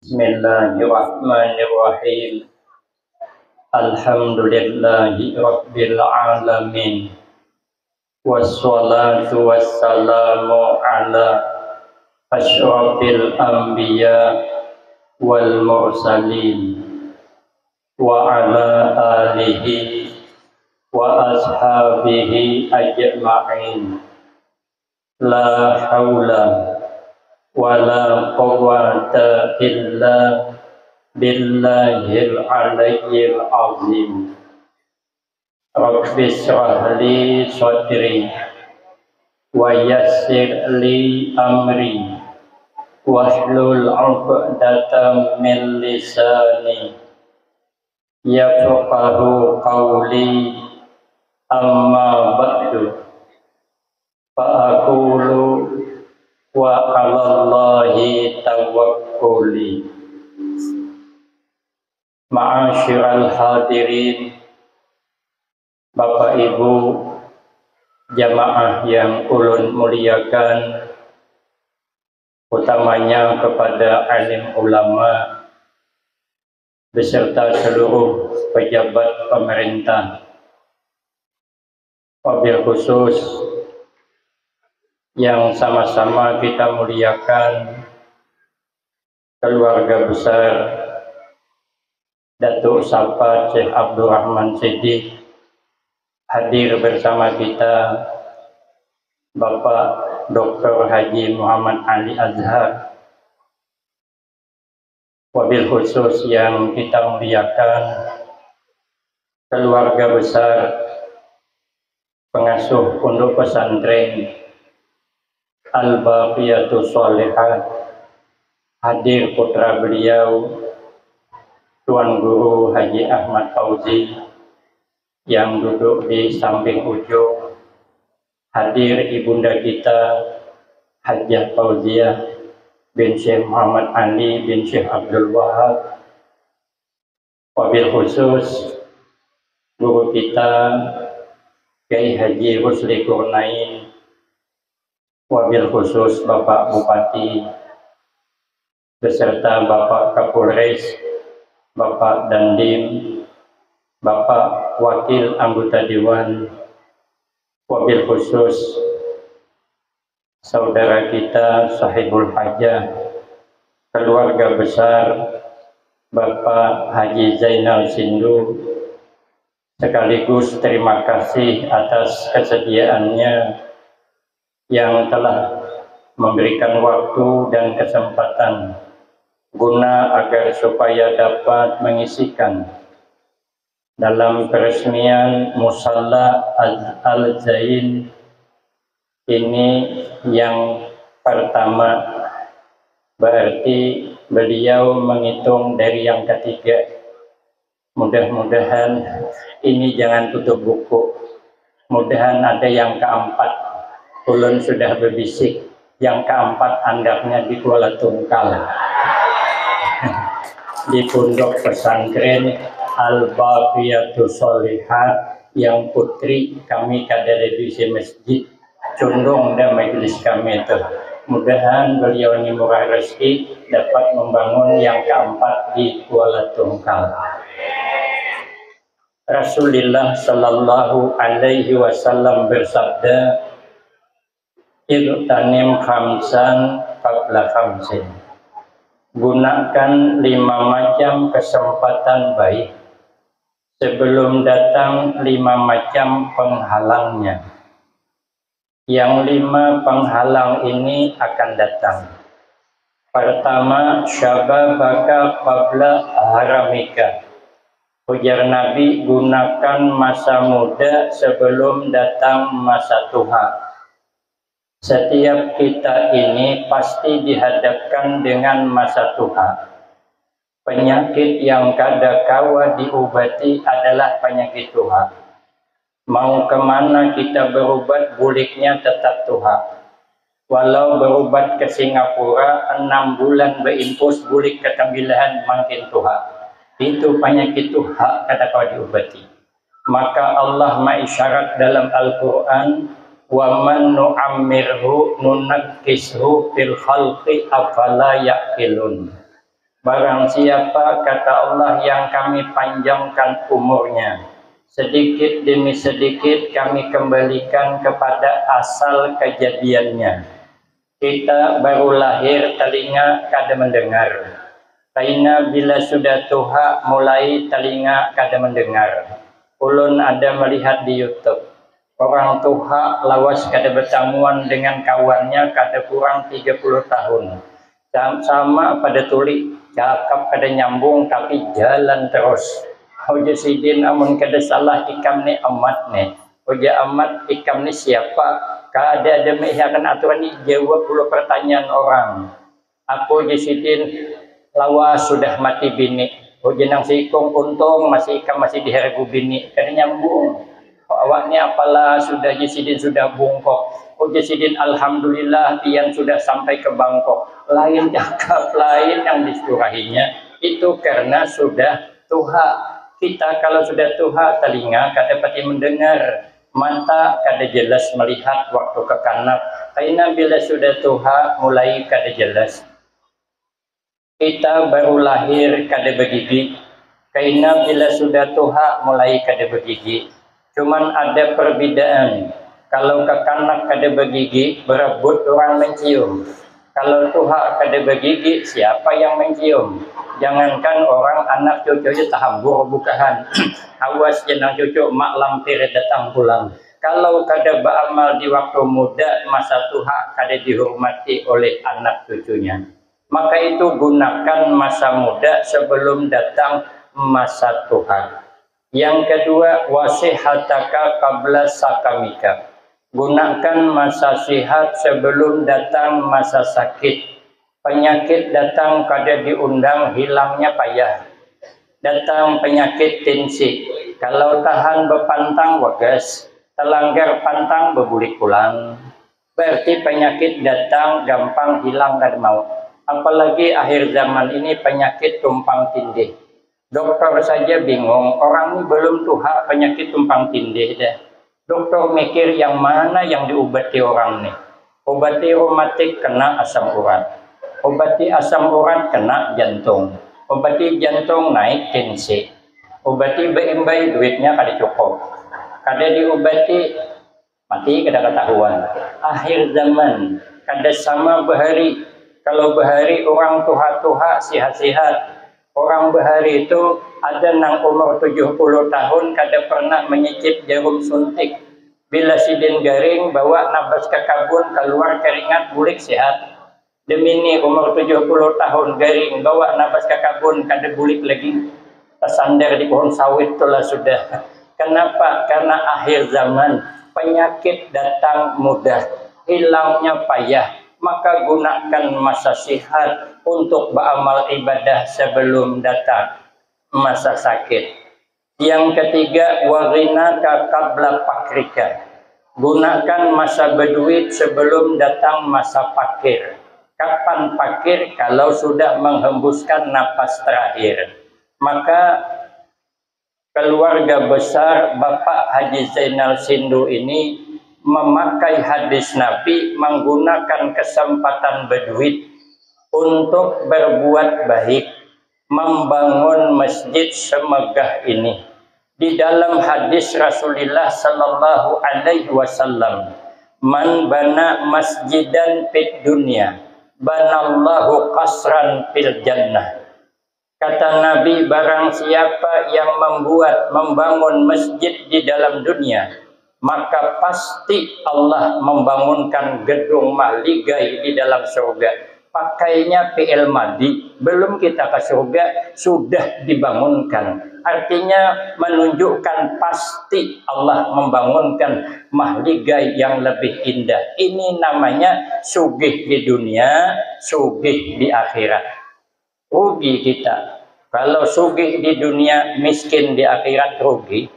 Bismillahirrahmanirrahim. Alhamdulillahi rabbil alamin. Wassalatu wassalamu ala asyrafil anbiya wal mursalin wa ala alihi wa ashabihi ajma'in. La haula wala quwwata illa billahil aliyyil azim. Rabbi shrah li sadri wa yassir li amri wahlul 'uqdatam min lisani yafqahu qawli. Amma ba'du, fa aqulu wa 'alallahi tawakkuli. Ma'asyiral hadirin, Bapak Ibu jamaah yang ulun muliakan, utamanya kepada alim ulama beserta seluruh pejabat pemerintah, wabil khusus yang sama-sama kita muliakan keluarga besar Datuk Sapa Syekh Abdul Rahman Siddiq. Hadir bersama kita Bapak Dr. Haji Muhammad Ali Azhar. Wabil khusus yang kita muliakan keluarga besar pengasuh pondok pesantren Al-Baqiyatus Shalihat. Hadir putra beliau Tuan Guru Haji Ahmad Fauzi yang duduk di samping ujung. Hadir ibunda kita Hajjah Fauziah bin Syekh Muhammad Ali bin Syekh Abdul Wahab. Wabil khusus guru kita Kiai Haji Rusli Kurnain. Wabil khusus Bapak Bupati beserta Bapak Kapolres, Bapak Dandim, Bapak Wakil Anggota Dewan. Wabil khusus saudara kita Sahibul Hajah, keluarga besar Bapak Haji Zainal Sindu. Sekaligus terima kasih atas kesediaannya yang telah memberikan waktu dan kesempatan guna agar supaya dapat mengisikan dalam peresmian Musalla Al-Zain ini yang pertama. Berarti beliau menghitung dari yang ketiga. Mudah-mudahan ini jangan tutup buku. Mudahan ada yang keempat. Ulun sudah berbisik, yang keempat andaknya di Kuala Tungkal. Di pondok pesantren Al-Baqiyatus Shalihat yang putri kami kadare di masjid condong dan majelis kami itu. Mudahan beliau ini murah rezeki dapat membangun yang keempat di Kuala Tungkal. Rasulullah sallallahu alaihi wasallam bersabda, "Irtanim khamsan qabla khamsin." Gunakan 5 macam kesempatan baik sebelum datang 5 macam penghalangnya. Yang 5 penghalang ini akan datang. Pertama, syababaka qabla haramika. Ujar Nabi, gunakan masa muda sebelum datang masa tua. Setiap kita ini pasti dihadapkan dengan masa tua. Penyakit yang kada kawa diobati adalah penyakit tua. Mau kemana kita berobat, buliknya tetap tua. Walau berobat ke Singapura 6 bulan berimpus, bulik ketambilahan makin tua. Itu penyakit tua kada kawa diobati. Maka Allah mengisyarat dalam Al-Quran, wa man nu'ammirhu nunakkishu fil khalqi afala ya'qilun. Barang siapa, kata Allah, yang kami panjangkan umurnya, sedikit demi sedikit kami kembalikan kepada asal kejadiannya. Kita baru lahir, telinga kada mendengar. Karena bila sudah tuha, mulai telinga kada mendengar. Ulun ada melihat di YouTube, orang tuha lawas kada bertamuan dengan kawannya kada kurang 30 tahun. Sama pada tuli, cakap kada nyambung tapi jalan terus. Hoja sidin amun kada salah ikam ni amat ni. Hoja amat ikam ni siapa? Kada ada mehiakan aturan ni jawab puluh pertanyaan orang. Aku hoja sidin lawas sudah mati bini. Hoja nang sikong untung masih ikam masih dihergu bini. Kada nyambung. Awaknya apalah sudah Jasidin sudah bungkok. Oh Jasidin alhamdulillah tiang sudah sampai ke Bangkok. Lain cakap lain yang disurahinya. Itu karena sudah tuha. Kita kalau sudah tuha telinga kada pati mendengar, mata kada jelas melihat waktu kekanak. Karena bila sudah tuha mulai kada jelas. Kita baru lahir kada begigi. Karena bila sudah tuha mulai kada begigi. Cuman ada perbedaan. Kalau kekanak kada bergigi, berebut orang mencium. Kalau tuha kada bergigi, siapa yang mencium? Jangankan orang anak cucunya tahambur bukahan. Awas jenang cucu mak lampir datang pulang. Kalau kada beramal di waktu muda, masa tuha kada dihormati oleh anak cucunya. Maka itu gunakan masa muda sebelum datang masa tuha. Yang kedua, wasihataka qabla sakamika. Gunakan masa sihat sebelum datang masa sakit. Penyakit datang kada diundang, hilangnya payah. Datang penyakit tensi. Kalau tahan bepantang wagas, telanggar pantang bebulik pulang. Berarti penyakit datang gampang hilang kada mau. Apalagi akhir zaman ini penyakit tumpang tindih. Dokter saja bingung, orang ini belum tuha penyakit tumpang tindih dah. Dokter mikir yang mana yang diobati orang ini. Obati reumatik kena asam urat. Obati asam urat kena jantung. Obati jantung naik tensi. Obati beimbai duitnya kada cukup. Kada diobati mati kada ketahuan. Akhir zaman kada sama bahari. Kalau bahari orang tuha-tuha sihat-sihat. Orang bahari itu ada nang umur 70 tahun kada pernah menyicip jarum suntik. Bila sidin garing bawa nabas ke kabun keluar keringat bulik sehat. Demi ini umur 70 tahun garing bawa nabas ke kabun kada bulik lagi. Tersandar di pohon sawit itulah sudah. Kenapa? Karena akhir zaman penyakit datang mudah, hilangnya payah. Maka gunakan masa sihat untuk beramal ibadah sebelum datang masa sakit. Yang ketiga, waghinaka qabla fakrika. Gunakan masa berduit sebelum datang masa fakir. Kapan fakir? Kalau sudah menghembuskan napas terakhir. Maka keluarga besar Bapak Haji Zainal Sindu ini memakai hadis Nabi, menggunakan kesempatan berduit untuk berbuat baik, membangun masjid semegah ini. Di dalam hadis Rasulullah sallallahu alaihi wasallam, man bana masjidan fid dunya, banallahu qasran fil jannah. Kata Nabi, barang siapa yang membangun masjid di dalam dunia, maka pasti Allah membangunkan gedung mahligai di dalam surga. Pakainya fi'il madi, belum kita ke surga, sudah dibangunkan. Artinya menunjukkan pasti Allah membangunkan mahligai yang lebih indah. Ini namanya sugih di dunia, sugih di akhirat. Rugi kita. Kalau sugih di dunia, miskin di akhirat, rugi.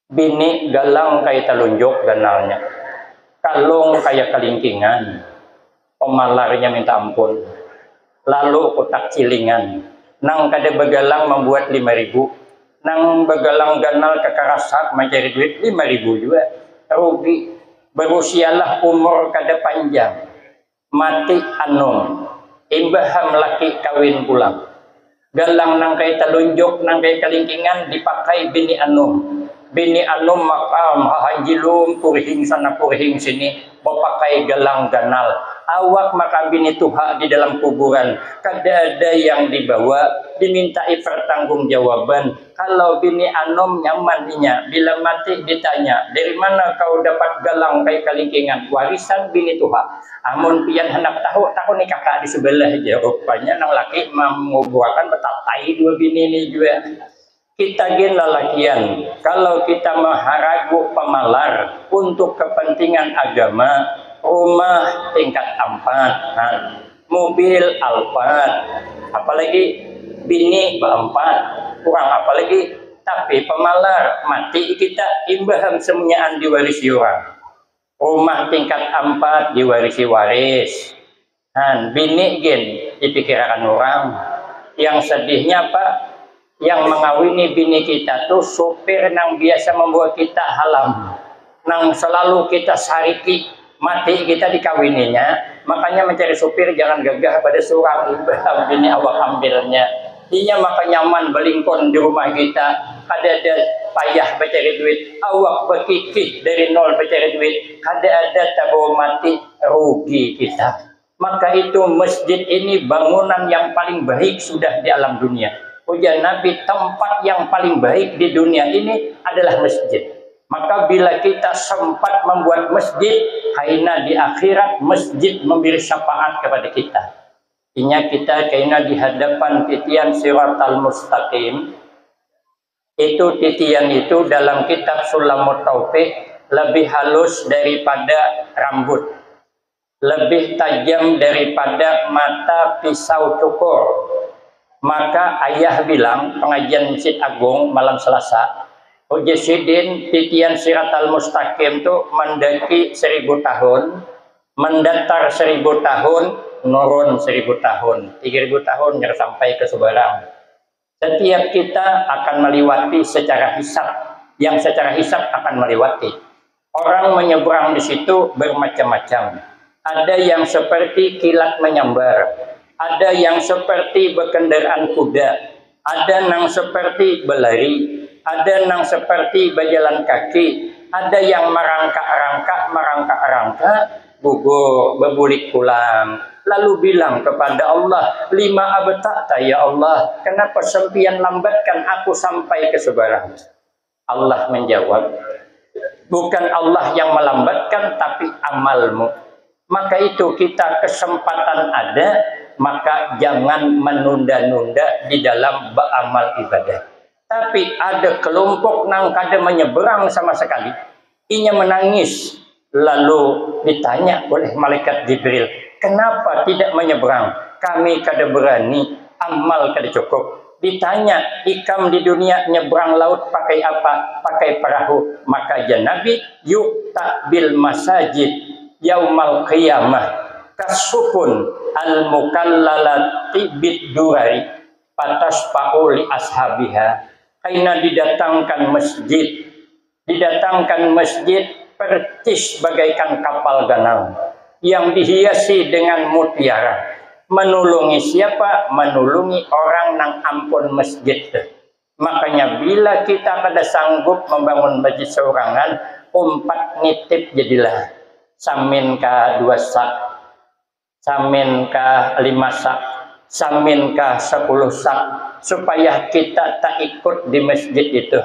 Bini galang kayak telunjuk ganalnya, kalung kayak kelingkingan, pemalarnya minta ampun, lalu kotak cilingan, nang kada begalang membuat 5.000, nang begalang ganal kekarasak mencari duit 5.000 juga, rugi. Berusialah umur kada panjang, mati anung, imbaham laki kawin pulang. Galang nang kay talunjuk nang kay kalingkingan dipakai bini anum. Bini anum makam hahanjilum purhing sana purhing sini pakai galang ganal. Awak maka bini tuha di dalam kuburan. Kada ada yang dibawa dimintai pertanggungjawaban. Kalau bini anum nyaman inya, bila mati ditanya, dari mana kau dapat galang kay kalingkingan? Warisan bini tuha. Amun pian hendak tahu nih kakak di sebelah aja. Rupanya nang laki menguburkan betatai dua bini ini juga. Kita gin lalakian, kalau kita maharagu pemalar untuk kepentingan agama, rumah tingkat 4, mobil Alphard, apalagi bini 4, kurang apalagi, tapi pemalar mati kita imbaham semuanyaan diwarisi orang. Rumah tingkat 4 diwarisi waris, bini gin dipikirkan orang. Yang sedihnya apa? Yang mengawini bini kita tuh sopir nang biasa membuat kita halam, nang selalu kita sariki, mati kita dikawininya. Makanya mencari sopir jangan gagah pada seorang bini awak ambilnya. Inya maka nyaman belingkon di rumah kita. Ada payah mencari duit, awak berkikih dari nol mencari duit. Ada tabu mati rugi kita. Maka itu masjid ini bangunan yang paling baik sudah di alam dunia. Ujar Nabi, tempat yang paling baik di dunia ini adalah masjid. Maka bila kita sempat membuat masjid, kaina di akhirat masjid memberi syafaat kepada kita. Inya kita kaina di hadapan titian siratal mustaqim. Itu titian itu dalam kitab Sulamut Taufik lebih halus daripada rambut, lebih tajam daripada mata pisau cukur. Maka ayah bilang pengajian Masjid Agung malam Selasa, Ujesidin titian siratal mustaqim itu mendaki 1000 tahun, mendatar 1000 tahun, nurun 1000 tahun, 3000 tahun yang sampai ke Sebarang. Setiap kita akan melewati secara hisab, yang secara hisab akan melewati. Orang menyeberang di situ bermacam-macam. Ada yang seperti kilat menyambar. Ada yang seperti berkendaraan kuda, ada yang seperti berlari, ada yang seperti berjalan kaki, ada yang merangkak-rangkak, gugur, berbulik pulang. Lalu bilang kepada Allah, lima abta'ta ya Allah, kenapa sempian lambatkan aku sampai ke Sebarang? Allah menjawab, bukan Allah yang melambatkan, tapi amalmu. Maka itu kita kesempatan ada, maka jangan menunda-nunda di dalam beramal ibadah. Tapi ada kelompok nang kada menyeberang sama sekali. Inya menangis. Lalu ditanya oleh malaikat Jibril, kenapa tidak menyeberang? Kami kada berani, amal kada cukup. Ditanya, ikam di dunia nyeberang laut pakai apa? Pakai perahu. Maka ya Nabi, yuk bil masajid yaumal qiyamah kasupun al-mukallalati bid-durari patas pauli ashabiha. Kaina didatangkan masjid percis bagaikan kapal ganal yang dihiasi dengan mutiara. Menulungi siapa? Menulungi orang nang ampun masjid. Makanya bila kita kada sanggup membangun masjid seorangan, 4 nitip jadilah. Samin ka 2 sak, samin ka 5 sak, samin ka 10 sak, supaya kita tak ikut di masjid itu.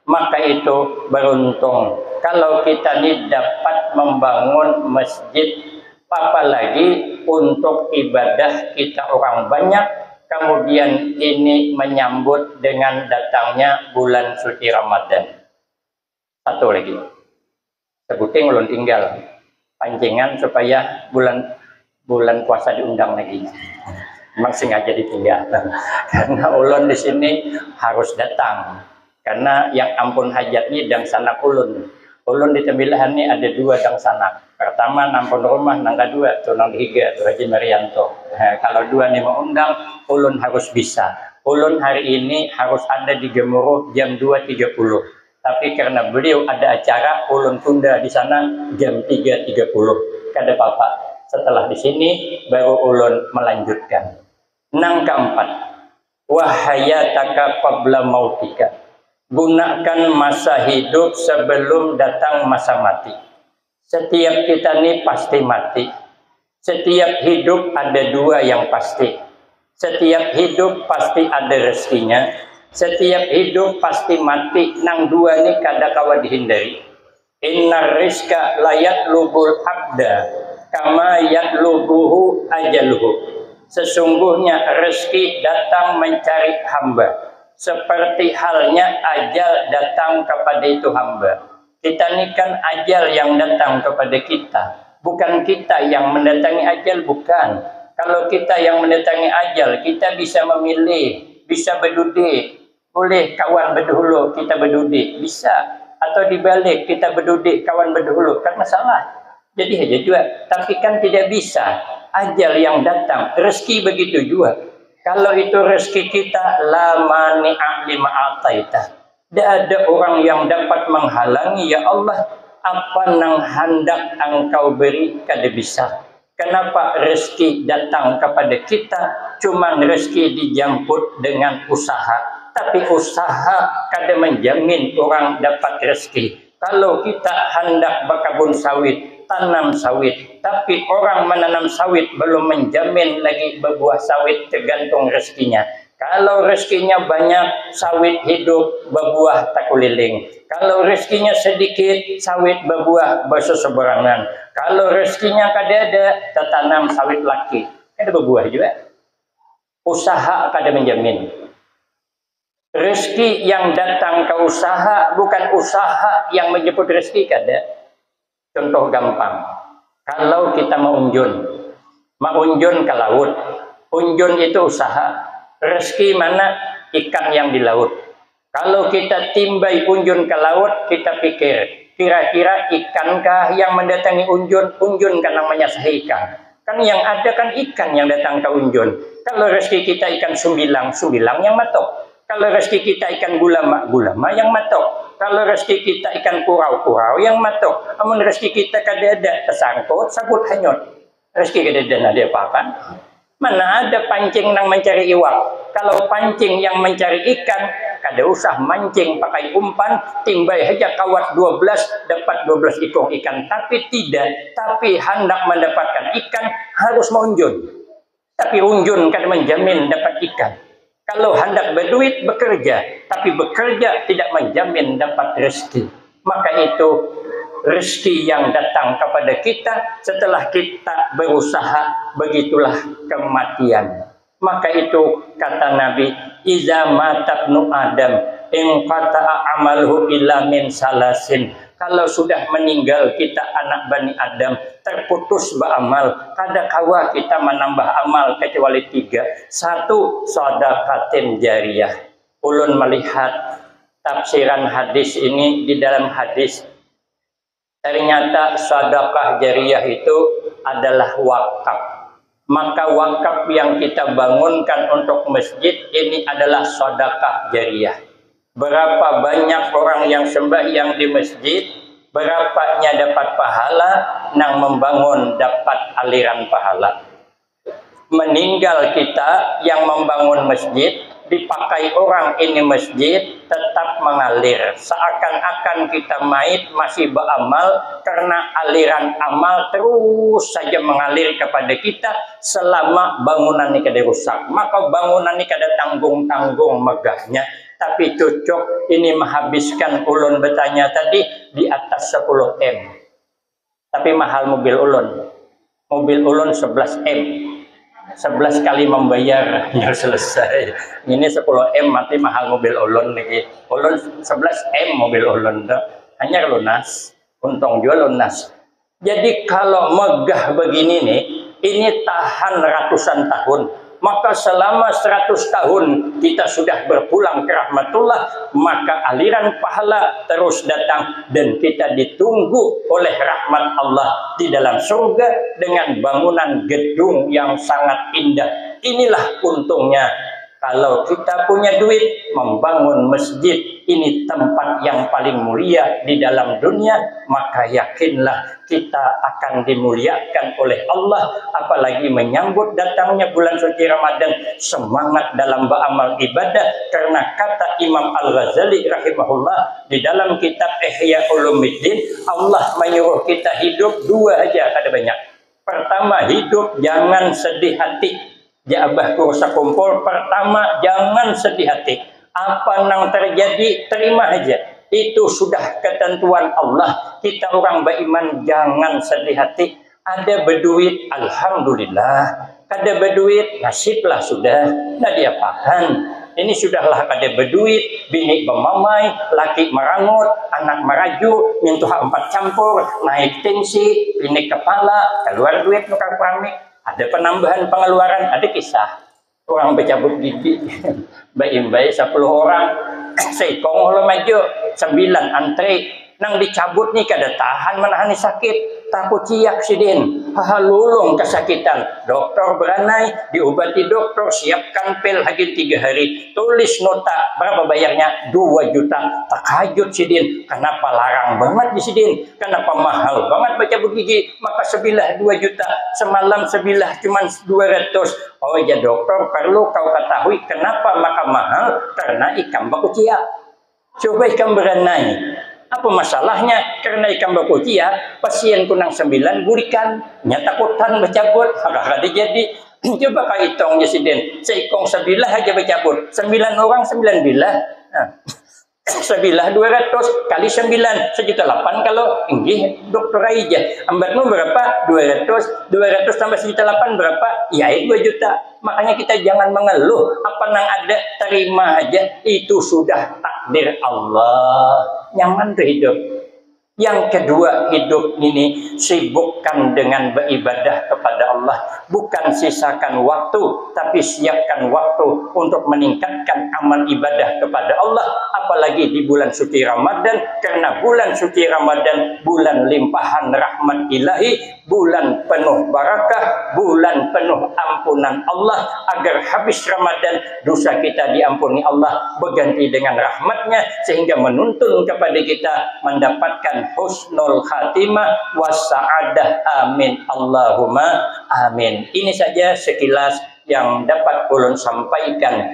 Maka itu beruntung kalau kita ini dapat membangun masjid, apalagi untuk ibadah kita orang banyak. Kemudian ini menyambut dengan datangnya bulan suci Ramadan. Satu lagi, sebutin ulun tinggal pancingan supaya bulan puasa diundang lagi. Memang sengaja ditinggal karena ulun di sini harus datang, karena yang ampun hajat ini dang sanak ulun. Ulun di Tembilahan ini ada 2 dang sanak. Pertama nampun rumah, nang kedua tunang higa tu Haji Marianto. Kalau 2 nih mau undang, ulun harus bisa. Ulun hari ini harus ada di Gemuruh jam 2.30. Tapi karena beliau ada acara, ulun tunda di sana jam 3.30. Kada apa-apa. Setelah di sini baru ulun melanjutkan. Nang keempat, wahayataka qabla mautika. Gunakan masa hidup sebelum datang masa mati. Setiap kita ini pasti mati. Setiap hidup ada dua yang pasti. Setiap hidup pasti ada rezekinya. Setiap hidup pasti mati. Nang dua ini kada kawa dihindari. Innar rizqa layat lubul abda kama yatlubuhu ajaluhu. Sesungguhnya rezeki datang mencari hamba, seperti halnya ajal datang kepada itu hamba. Kita ini kan ajal yang datang kepada kita, bukan kita yang mendatangi ajal, bukan. Kalau kita yang mendatangi ajal, kita bisa memilih, bisa berdudi. Boleh kawan berdahulu, kita berdudi, bisa. Atau dibalik, kita berdudi, kawan berdahulu, kan masalah. Jadi aja juga, tapi kan tidak bisa. Ajal yang datang, rezeki begitu juga. Kalau itu rezeki kita, la mani'a lima ataita. Tidak ada orang yang dapat menghalangi, ya Allah, apa nang hendak engkau beri kada bisa. Kenapa rezeki datang kepada kita? Cuman rezeki dijemput dengan usaha. Tapi usaha kada menjamin orang dapat rezeki. Kalau kita hendak berkebun sawit, tanam sawit, tapi orang menanam sawit belum menjamin lagi berbuah sawit, tergantung rezekinya. Kalau rezekinya banyak, sawit hidup berbuah takuliling. Kalau rezekinya sedikit, sawit berbuah berseseberangan. Kalau rezekinya kada ada, tertanam sawit laki, kada berbuah juga. Usaha kada menjamin. Rezeki yang datang ke usaha bukan usaha yang menjemput rezeki, kada. Contoh gampang, kalau kita mau unjun ke laut, unjun itu usaha. Rezeki mana? Ikan yang di laut. Kalau kita timbai unjun ke laut, kita pikir, kira-kira ikankah yang mendatangi unjun? Unjun kan namanya ikan. Kan yang ada kan ikan yang datang ke unjun. Kalau rezeki kita ikan sumbilang yang matok. Kalau rezeki kita ikan gulama yang matok. Kalau rezeki kita ikan kurau yang matok. Namun rezeki kita kada ada, tersangkut, sabut hanyut. Rezeki kada ada apa-apa. Mana ada pancing nang mencari iwak. Kalau pancing yang mencari ikan, kada usah mancing pakai umpan, timbai saja kawat 12, dapat 12 ekor ikan. Tapi tidak, tapi hendak mendapatkan ikan harus menunjun. Tapi unjun kada menjamin dapat ikan. Kalau hendak berduit, bekerja. Tapi bekerja tidak menjamin dapat rezeki. Maka itu rezeki yang datang kepada kita setelah kita berusaha, begitulah kematian. Maka itu kata Nabi, iza matabnu Adam in qata'a amaluhu illa min salasin. Kalau sudah meninggal kita anak Bani Adam, terputus beramal, kada kawa kita menambah amal kecuali 3. 1, sedekatin jariyah. Ulun melihat tafsiran hadis ini, di dalam hadis ternyata sedekah jariyah itu adalah wakaf. Maka wakaf yang kita bangunkan untuk masjid ini adalah sedekah jariyah. Berapa banyak orang yang sembahyang di masjid, berapanya dapat pahala, nang membangun dapat aliran pahala. Meninggal kita yang membangun masjid, dipakai orang ini masjid, tetap mengalir. Seakan-akan kita mayit masih beramal, karena aliran amal terus saja mengalir kepada kita selama bangunan ini kada rusak. Maka bangunan ini kada tanggung-tanggung megahnya. Tapi cocok ini menghabiskan ulun bertanya tadi di atas 10 M. Tapi mahal mobil ulun. Mobil ulun 11 M. 11 kali membayar ya selesai. Ini 10 M mati mahal mobil ulun lagi. Ulun 11 M mobil ulun dah. Hanya lunas. Untung juga lunas. Jadi kalau megah begini nih, ini tahan ratusan tahun. Maka selama 100 tahun kita sudah berpulang ke rahmatullah, maka aliran pahala terus datang dan kita ditunggu oleh rahmat Allah di dalam surga dengan bangunan gedung yang sangat indah. Inilah untungnya Kalau kita punya duit, membangun masjid, ini tempat yang paling mulia di dalam dunia, maka yakinlah kita akan dimuliakan oleh Allah. Apalagi menyambut datangnya bulan suci Ramadan, semangat dalam beramal ibadah. Karena kata Imam Al-Ghazali rahimahullah di dalam kitab Ihya Ulumuddin, Allah menyuruh kita hidup dua aja, ada banyak. Pertama, hidup jangan sedih hati. Jabah kursa kumpul, pertama jangan sedih hati. Apa yang terjadi terima aja. Itu sudah ketentuan Allah. Kita orang beriman jangan sedih hati. Ada berduit, alhamdulillah. Ada berduit, nasiblah sudah. Nah diapakan? Ini sudahlah ada berduit, bini bermamai, laki merangut, anak meraju, mintuha 4 campur, naik tensi, bini kepala, keluar duit nukar pamik. Ada penambahan pengeluaran, ada kisah orang bercabut gigi, bayi 10 orang, seikong lo maju, 9 antri, nang dicabut nih kada tahan menahani sakit, takut ciak sidin, lulung kesakitan, dokter beranai, diobati dokter, siapkan pil lagi 3 hari, tulis nota, berapa bayarnya? 2 juta, takajut sidin, kenapa larang banget di sidin, kenapa mahal banget baca gigi, maka sebilah 2 juta, semalam sebilah cuma 200, oh ya dokter perlu kau ketahui kenapa maka mahal, karena ikan baku ciak, coba ikan beranai, apa masalahnya? Karena ikan baku ciak, pasien kunang 9 burikan, nyatakutan bercabut, ada jadi. Coba kau hitung Jesiden, seikong sebilah aja bercabut, 9 orang 9 bilah, nah, sebilah 200 kali 9 1.800.000 kalau inggih dokter aja. Ambatmu berapa? 200 tambah 1.800.000 berapa? Ya 2 juta. Makanya kita jangan mengeluh, apa yang ada terima aja, itu sudah takdir Allah. Nyaman tuh hidup. Yang kedua, hidup ini sibukkan dengan beribadah kepada Allah. Bukan sisakan waktu, tapi siapkan waktu untuk meningkatkan amal ibadah kepada Allah. Apalagi di bulan suci Ramadan, karena bulan suci Ramadan bulan limpahan rahmat ilahi, bulan penuh barakah, bulan penuh ampunan Allah. Agar habis Ramadan dosa kita diampuni Allah, berganti dengan rahmatnya, sehingga menuntun kepada kita mendapatkan husnul khatimah wassa'adah, amin Allahumma amin. Ini saja sekilas yang dapat ulun sampaikan.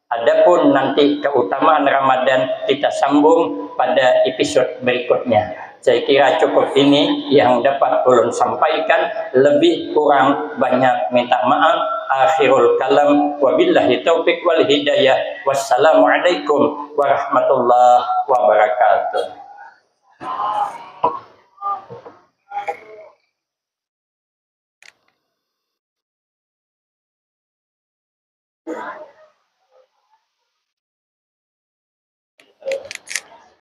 Adapun nanti keutamaan Ramadan kita sambung pada episode berikutnya. Saya kira cukup ini yang dapat ulun sampaikan, lebih kurang banyak minta maaf. Akhirul kalam, wabillahi taufiq wal hidayah. Wassalamualaikum warahmatullahi wabarakatuh.